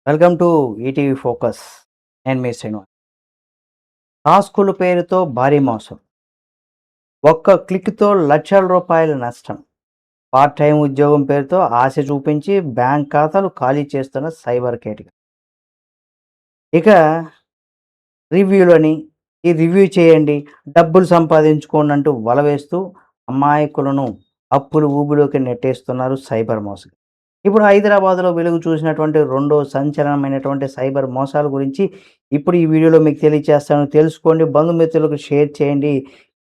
Welcome to ETV focus. నేను మీ శ్రీనివాస్. టాస్కుల పేరుతో భారీ మోసం, ఒక్క క్లిక్తో లక్షల రూపాయల నష్టం, పార్ట్ టైం ఉద్యోగం పేరుతో ఆశ చూపించి బ్యాంక్ ఖాతాలు ఖాళీ చేస్తున్న సైబర్ కేటగిరీ. ఇక రివ్యూలని, ఈ రివ్యూ చేయండి, డబ్బులు సంపాదించుకోండి అంటూ వల వేస్తూ అమాయకులను అప్పులు ఊబిలోకి నెట్టేస్తున్నారు సైబర్ మోసం. ఇప్పుడు హైదరాబాద్లో వెలుగు చూసినటువంటి రెండో సంచలనమైనటువంటి సైబర్ మోసాల గురించి ఇప్పుడు ఈ వీడియోలో మీకు తెలియజేస్తాను. తెలుసుకోండి, బంధుమిత్రులకు షేర్ చేయండి.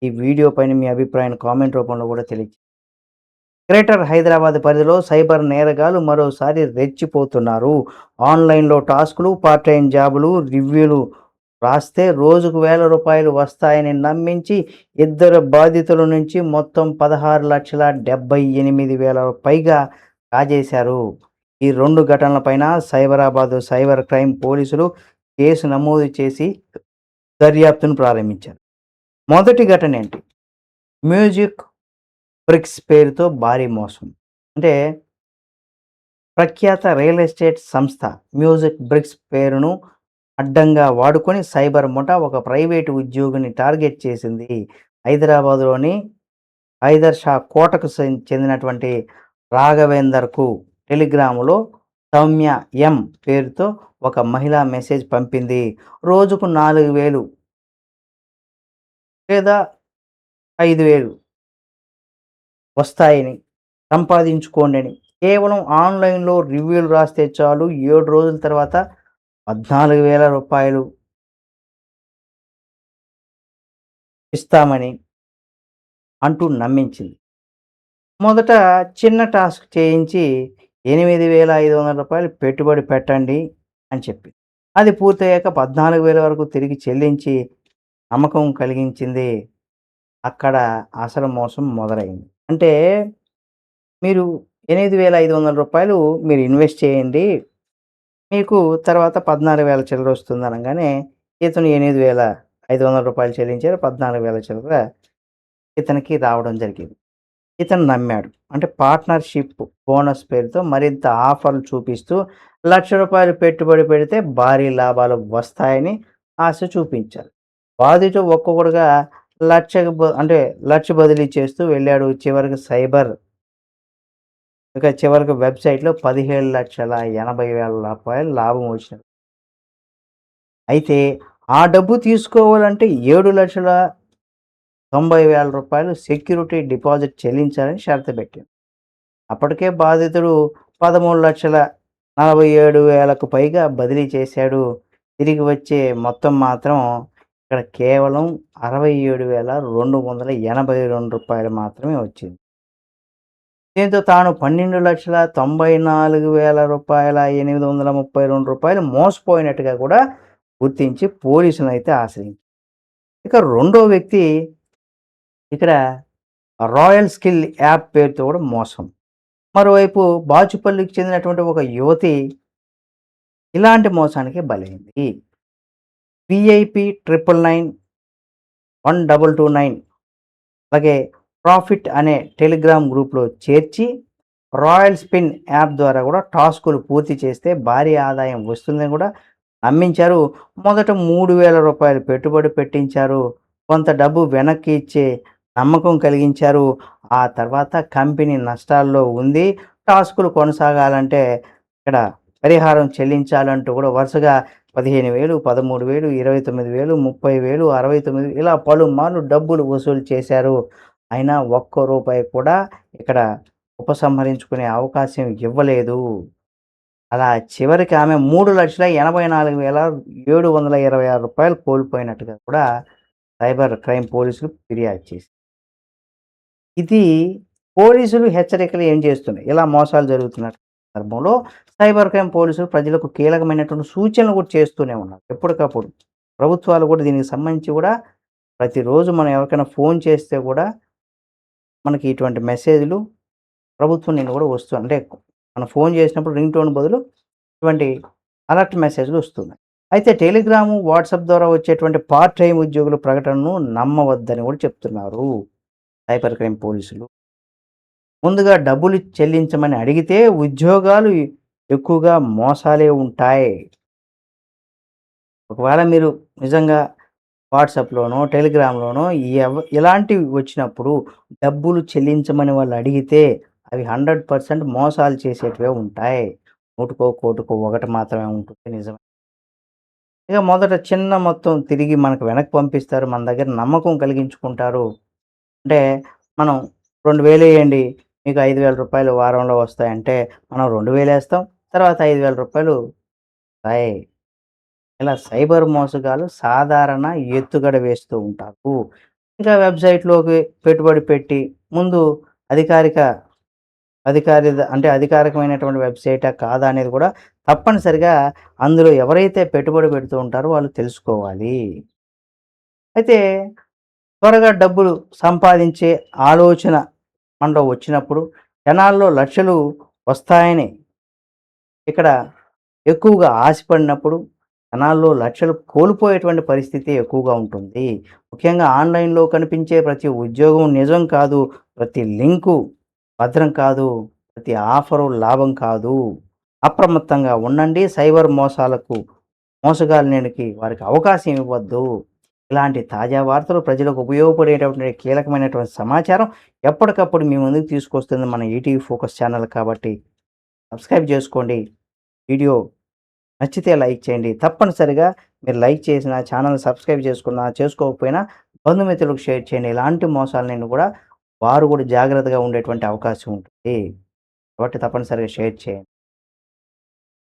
ఈ వీడియో పైన మీ అభిప్రాయాన్ని కామెంట్ రూపంలో కూడా గ్రేటర్ హైదరాబాద్ పరిధిలో సైబర్ నేరగాలు మరోసారి రెచ్చిపోతున్నారు. ఆన్లైన్లో టాస్కులు, పార్ట్ టైం జాబులు, రివ్యూలు రాస్తే రోజుకు ₹1000 వస్తాయని నమ్మించి ఇద్దరు బాధితుల నుంచి మొత్తం 16,78,000 పైగా కాజేశారు. ఈ 2 ఘటనలపైన సైబరాబాద్ సైబర్ క్రైమ్ పోలీసులు కేసు నమోదు చేసి దర్యాప్తును ప్రారంభించారు. మొదటి ఘటన ఏంటి? మ్యూజిక్ బ్రిక్స్ పేరుతో భారీ మోసం. అంటే ప్రఖ్యాత రియల్ ఎస్టేట్ సంస్థ మ్యూజిక్ బ్రిక్స్ పేరును అడ్డంగా వాడుకొని సైబర్ ముఠా ఒక ప్రైవేటు ఉద్యోగిని టార్గెట్ చేసింది. హైదరాబాద్లోని హైదర్ షా కోటకు చెందినటువంటి రాఘవేందర్కు టెలిగ్రాములో సౌమ్య ఎం పేరుతో ఒక మహిళ మెసేజ్ పంపింది. రోజుకు 4,000 లేదా 5,000 వస్తాయని, సంపాదించుకోండి. కేవలం ఆన్లైన్లో రివ్యూలు రాస్తే చాలు, 7 రోజుల తర్వాత ₹14,000 ఇస్తామని అంటూ నమ్మించింది. మొదట చిన్న టాస్క్ చేయించి ₹8,500 పెట్టుబడి పెట్టండి అని చెప్పి, అది పూర్తయ్యాక 14,000 వరకు తిరిగి చెల్లించి నమ్మకం కలిగించింది. అక్కడ అసలు మోసం మొదలైంది. అంటే మీరు ₹8,500 మీరు ఇన్వెస్ట్ చేయండి, మీకు తర్వాత 14,000 చిల్లర వస్తుంది అనగానే ఇతను ₹8,500 చెల్లించారు. 14,000 చిల్లర ఇతనికి రావడం జరిగింది. ఇతను నమ్మాడు. అంటే పార్ట్నర్‌షిప్ బోనస్ పేరుతో మరింత ఆఫర్లు చూపిస్తూ ₹1,00,000 పెట్టుబడి పెడితే భారీ లాభాలు వస్తాయని ఆశ చూపించారు. బాధితుడు ఒక్కొక్కడుగా లక్ష బదిలీ చేస్తూ వెళ్ళాడు. చివరికి వెబ్‌సైట్‌లో ₹17,80,000 లాభం వచ్చింది. అయితే ఆ డబ్బు తీసుకోవాలంటే ₹7,90,000 సెక్యూరిటీ డిపాజిట్ చెల్లించాలని షరతు పెట్టింది. అప్పటికే బాధితుడు 13,47,000కు పైగా బదిలీ చేశాడు. తిరిగి వచ్చే మొత్తం మాత్రం ఇక్కడ కేవలం ₹67,282 మాత్రమే వచ్చింది. దీంతో తాను ₹12,94,832 మోసపోయినట్టుగా కూడా గుర్తించి పోలీసులను అయితే ఆశ్రయించారు. ఇక రెండో వ్యక్తి ఇక్కడ రాయల్ స్కిల్ యాప్ పేరుతో కూడా మోసం. మరోవైపు బాచుపల్లికి చెందినటువంటి ఒక యువతి ఇలాంటి మోసానికి బలైంది. విఐపి 999 అలాగే ప్రాఫిట్ అనే టెలిగ్రామ్ గ్రూప్లో చేర్చి రాయల్ స్పిన్ యాప్ ద్వారా కూడా టాస్కులు పూర్తి చేస్తే భారీ ఆదాయం వస్తుందని కూడా నమ్మించారు. మొదట ₹3,000 పెట్టుబడి పెట్టించారు. కొంత డబ్బు వెనక్కి ఇచ్చే నమ్మకం కలిగించారు. ఆ తర్వాత కంపెనీ నష్టాల్లో ఉంది, టాస్కులు కొనసాగాలంటే ఇక్కడ పరిహారం చెల్లించాలంటూ కూడా వరుసగా 15,000, 13,000, 29,000, 30,000, 69 ఇలా పలుమార్లు డబ్బులు వసూలు చేశారు. అయినా ఒక్క రూపాయి కూడా ఇక్కడ ఉపసంహరించుకునే అవకాశం ఇవ్వలేదు. అలా చివరికి ఆమె ₹3,84,726 కోల్పోయినట్టుగా కూడా సైబర్ క్రైమ్ పోలీసులు ఫిర్యాదు చేశారు. ఇది పోలీసులు హెచ్చరికలు ఏం చేస్తున్నాయి? ఇలా మోసాలు జరుగుతున్న సందర్భంలో సైబర్ క్రైమ్ పోలీసులు ప్రజలకు కీలకమైనటువంటి సూచనలు కూడా చేస్తూనే ఉన్నారు. ఎప్పటికప్పుడు ప్రభుత్వాలు కూడా దీనికి సంబంధించి కూడా ప్రతిరోజు మనం ఎవరికైనా ఫోన్ చేస్తే కూడా మనకి ఇటువంటి మెసేజ్‌లు ప్రభుత్వం నుండి కూడా అంటే మనం ఫోన్ చేసినప్పుడు రింగ్ టోన్ బదులు ఇటువంటి అలర్ట్ మెసేజ్‌లు వస్తున్నాయి. అయితే టెలిగ్రాము, వాట్సాప్ ద్వారా వచ్చేటువంటి పార్ట్ టైమ్ ఉద్యోగుల ప్రకటనను నమ్మవద్దని కూడా చెప్తున్నారు సైబర్ క్రైమ్ పోలీసులు. ముందుగా డబ్బులు చెల్లించమని అడిగితే ఉద్యోగాలు ఎక్కువగా మోసాలే ఉంటాయి. ఒకవేళ మీరు నిజంగా వాట్సాప్‌లోనో, టెలిగ్రామ్‌లోనో ఇలాంటివి వచ్చినప్పుడు డబ్బులు చెల్లించమని వాళ్ళు అడిగితే అవి 100% మోసాలు చేసేటివే ఉంటాయి. నూటికో, కోటికో ఒకటి మాత్రమే ఉంటుంది నిజమే. ఇక మొదట చిన్న మొత్తం తిరిగి మనకు వెనక్కి పంపిస్తారు. మన దగ్గర నమ్మకం కలిగించుకుంటారు. అంటే మనం 2000 ఎయండి. మీకు రూ. 5,000 వారంలో వస్తాయంటే మనం 2000 ఏస్తాం. తర్వాత రూ. 5,000 వస్తాయి. ఇలా సైబర్ మోసగాళ్ళు సాధారణ ఎత్తుగడ వేస్తూ ఉంటారు. ఇంకా వెబ్‌సైట్‌లోకి పెట్టుబడి పెట్టి ముందు అధికారిక అంటే అధికారికమైనటువంటి వెబ్‌సైటా కాదా అనేది కూడా తప్పనిసరిగా అందులో ఎవరైతే పెట్టుబడి పెడుతూ ఉంటారో వాళ్ళు తెలుసుకోవాలి. అయితే త్వరగా డబ్బులు సంపాదించే ఆలోచన మనలో వచ్చినప్పుడు జనాల్లో లక్షలు వస్తాయని ఇక్కడ ఎక్కువగా ఆశపడినప్పుడు జనాల్లో లక్షలు కోల్పోయేటువంటి పరిస్థితి ఎక్కువగా ఉంటుంది. ముఖ్యంగా ఆన్‌లైన్‌లో కనిపించే ప్రతి ఉద్యోగం నిజం కాదు. ప్రతి లింకు భద్రం కాదు. ప్రతి ఆఫరు లాభం కాదు. అప్రమత్తంగా ఉండండి. సైబర్ మోసగాళ్ళకి వారికి అవకాశం ఇవ్వద్దు. ఇలాంటి తాజా వార్తలు ప్రజలకు ఉపయోగపడేటటువంటి కీలకమైనటువంటి సమాచారం ఎప్పటికప్పుడు మీ ముందుకు తీసుకొస్తుంది మన ఈటీవీ ఫోకస్ ఛానల్ కాబట్టి సబ్స్క్రైబ్ చేసుకోండి. వీడియో నచ్చితే లైక్ చేయండి. తప్పనిసరిగా మీరు లైక్ చేసినా, ఛానెల్ సబ్స్క్రైబ్ చేసుకున్నా, చేసుకోకపోయినా బంధుమిత్రులకు షేర్ చేయండి. ఇలాంటి మోసాలను కూడా వారు కూడా జాగ్రత్తగా ఉండేటువంటి అవకాశం ఉంటుంది. కాబట్టి తప్పనిసరిగా షేర్ చేయండి.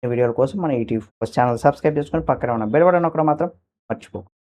ఈ వీడియోల కోసం మన ఈటీవీ ఫోకస్ ఛానెల్ సబ్స్క్రైబ్ చేసుకొని పక్కనే ఉన్న బెల్ బటన్ నొక్కడం మాత్రం మర్చిపోకండి.